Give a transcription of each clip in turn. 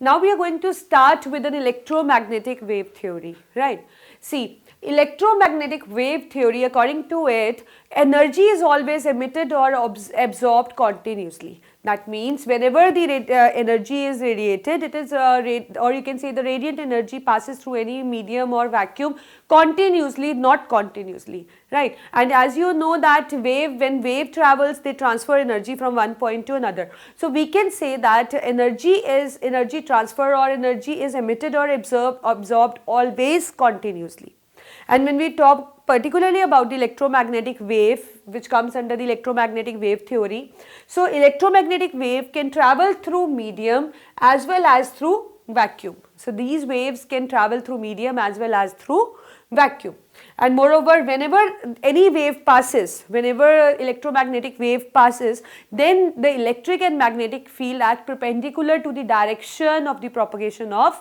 Now we are going to start with an electromagnetic wave theory, right? See, electromagnetic wave theory, according to it, energy is always emitted or absorbed continuously. That means whenever the energy is radiated, it is or you can say the radiant energy passes through any medium or vacuum continuously, not continuously, right? And as you know that when wave travels, they transfer energy from one point to another. So we can say that energy transfer, or energy is emitted or absorbed always continuously. And when we talk particularly about the electromagnetic wave, which comes under the electromagnetic wave theory, so electromagnetic wave can travel through medium as well as through vacuum. So these waves can travel through medium as well as through vacuum. And moreover, whenever any wave passes, whenever electromagnetic wave passes, then the electric and magnetic field act perpendicular to the direction of the propagation of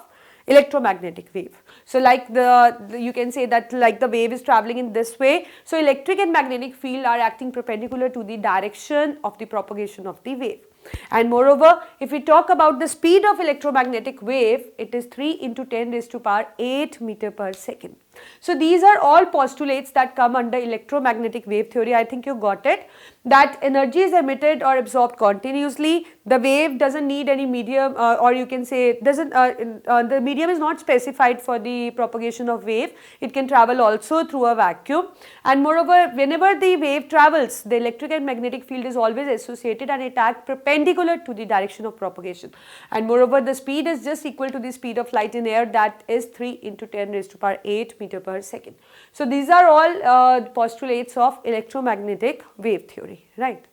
electromagnetic wave. So like you can say that like the wave is traveling in this way, so electric and magnetic field are acting perpendicular to the direction of the propagation of the wave. And moreover, if we talk about the speed of electromagnetic wave, it is 3 into 10 raised to power 8 meter per second. So these are all postulates that come under electromagnetic wave theory. I think you got it, that energy is emitted or absorbed continuously. The wave doesn't need any medium, or you can say the medium is not specified for the propagation of wave. It can travel also through a vacuum. And moreover, whenever the wave travels, the electric and magnetic field is always associated and it acts perpendicular to the direction of propagation. And moreover, the speed is just equal to the speed of light in air, that is 3 into 10 raised to power 8 meter per second. So these are all postulates of electromagnetic wave theory, right?